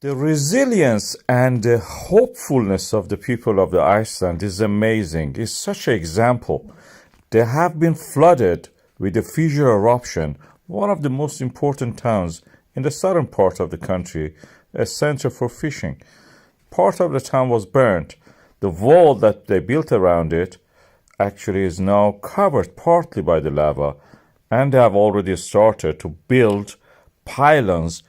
The resilience and the hopefulness of the people of the Iceland is amazing. It's such an example. They have been flooded with the Fissure eruption, one of the most important towns in the southern part of the country, a center for fishing. Part of the town was burnt. The wall that they built around it actually is now covered partly by the lava, and they have already started to build pylons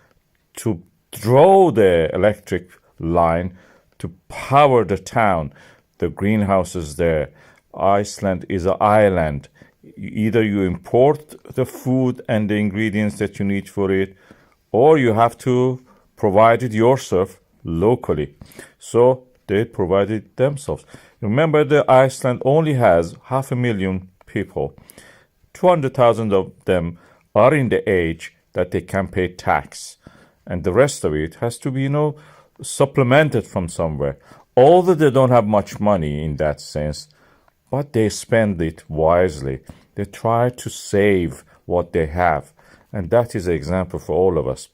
to draw the electric line to power the town. The greenhouses there. Iceland is an island. Either you import the food and the ingredients that you need for it, or you have to provide it yourself locally. So they provided themselves. Remember, the Iceland only has 500,000 people. 200,000 of them are in the age that they can pay tax, and the rest of it has to be, supplemented from somewhere. Although they don't have much money in that sense, but they spend it wisely. They try to save what they have, and that is an example for all of us.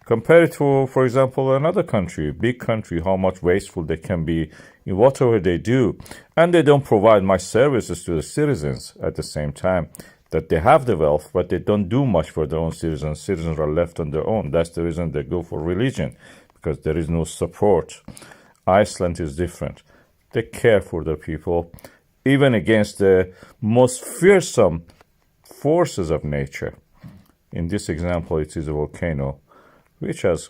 Compare it to, for example, another country, big country, how much wasteful they can be in whatever they do, and they don't provide much services to the citizens at the same time. That they have the wealth, but they don't do much for their own citizens. Citizens are left on their own. That's the reason they go for religion, because there is no support. Iceland is different. They care for their people, even against the most fearsome forces of nature. In this example, it is a volcano, which has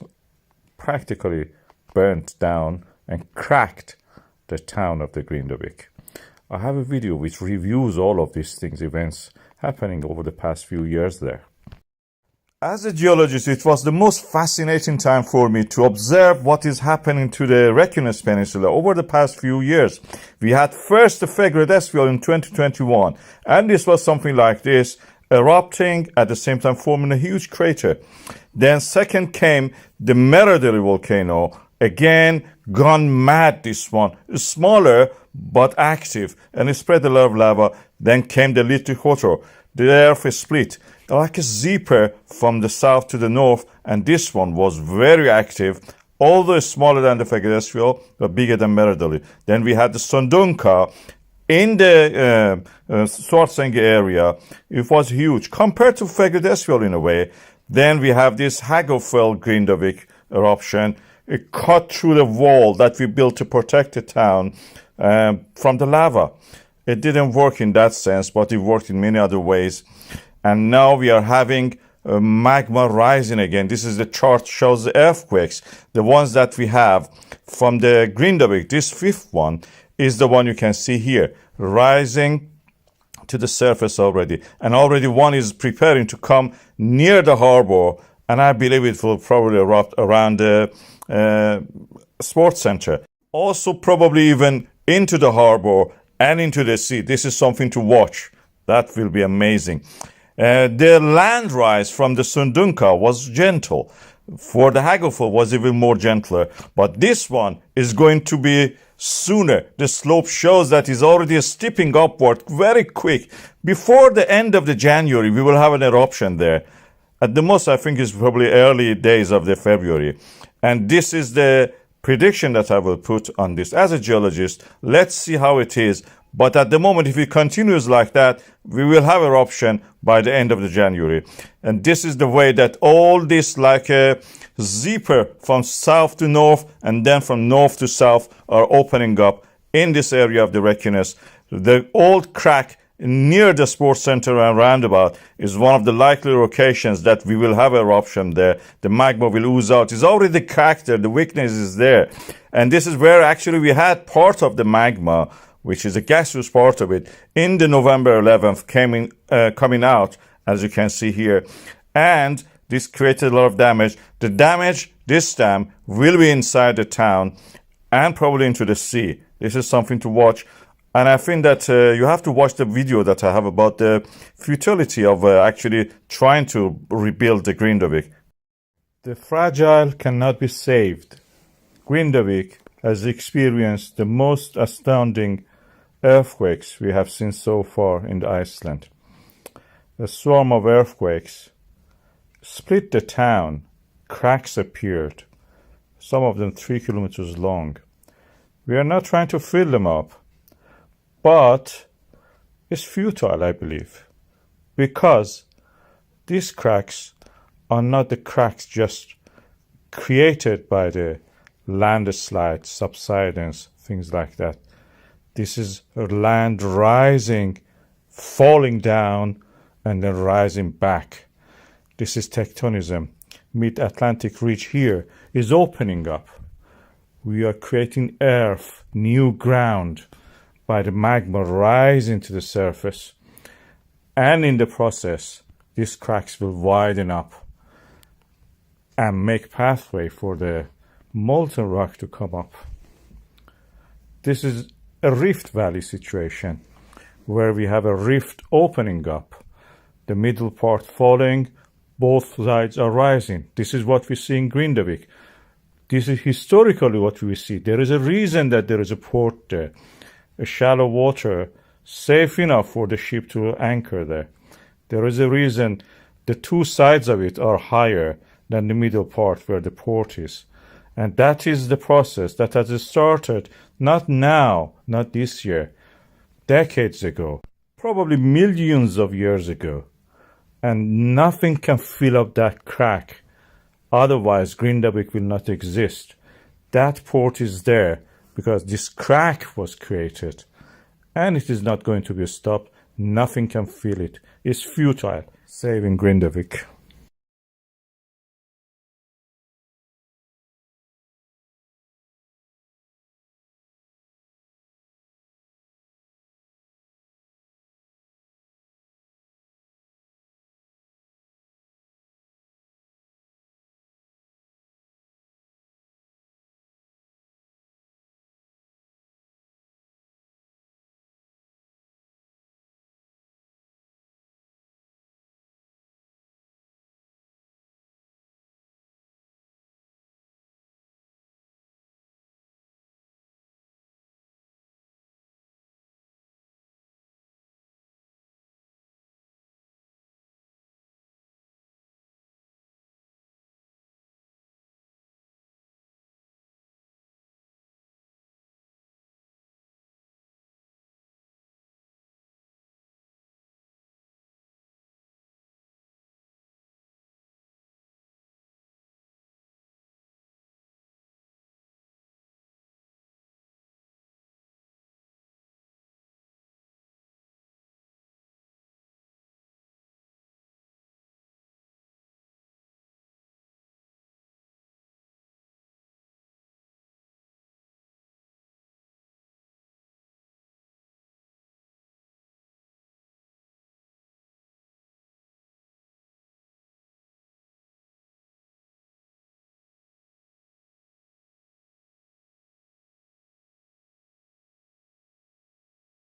practically burnt down and cracked the town of the Grindavik. I have a video which reviews all of these things, events happening over the past few years there. As a geologist, it was the most fascinating time for me to observe what is happening to the Reykjanes Peninsula over the past few years. We had first the Fagradalsfjall in 2021, and this was something like this, erupting at the same time forming a huge crater. Then second came the Merardali volcano, again gone mad, this one, smaller but active, and it spread a lot of lava. Then came the Litli the earth is split like a zipper from the south to the north, and this one was very active, although smaller than the Fagradalsfjall, but bigger than Merardali. Then we had the Sundunga in the Svartsengi area. It was huge compared to Fagradalsfjall in a way. Then we have this Hagafell Grindavik eruption. It cut through the wall that we built to protect the town from the lava. It didn't work in that sense, but it worked in many other ways. And now we are having magma rising again. This is the chart, shows the earthquakes. The ones that we have from the Grindavik, this fifth one, is the one you can see here, rising to the surface already. And already one is preparing to come near the harbor, and I believe it will probably erupt around the sports center. Also probably even into the harbor and into the sea. This is something to watch. That will be amazing. The land rise from the Sundunga was gentle. For the Hagafell was even more gentler. But this one is going to be sooner. The slope shows that it's already stepping upward very quick. Before the end of the January, we will have an eruption there. At the most, I think it's probably early days of the February. And this is the prediction that I will put on this. As a geologist, let's see how it is. But at the moment, if it continues like that, we will have eruption by the end of the January. And this is the way that all this, like a zipper from south to north and then from north to south, are opening up in this area of the Reykjanes. The old crack near the sports center and roundabout is one of the likely locations that we will have eruption there. The magma will ooze out. It's already cracked there. The weakness is there. And this is where actually we had part of the magma, which is a gaseous part of it, in the November 11th coming out, as you can see here. And this created a lot of damage. The damage this time will be inside the town and probably into the sea. This is something to watch. And I think that you have to watch the video that I have about the futility of actually trying to rebuild the Grindavik. The fragile cannot be saved. Grindavik has experienced the most astounding earthquakes we have seen so far in Iceland. A swarm of earthquakes split the town. Cracks appeared. some of them 3 kilometers long. We are not trying to fill them up, but it's futile, I believe, because these cracks are not the cracks just created by the landslides, subsidence, things like that. This is land rising, falling down, and then rising back. This is tectonism. Mid-Atlantic ridge here is opening up. We are creating earth, new ground, by the magma rising to the surface. And in the process, these cracks will widen up and make pathway for the molten rock to come up. This is a rift valley situation where we have a rift opening up, the middle part falling, both sides are rising. This is what we see in Grindavik. This is historically what we see. There is a reason that there is a port there, a shallow water, safe enough for the ship to anchor there. There is a reason the two sides of it are higher than the middle part where the port is. And that is the process that has started not now, not this year, decades ago, probably millions of years ago. And nothing can fill up that crack. Otherwise, Grindavik will not exist. That port is there because this crack was created. And it is not going to be stopped. Nothing can fill it. It's futile. Saving Grindavik.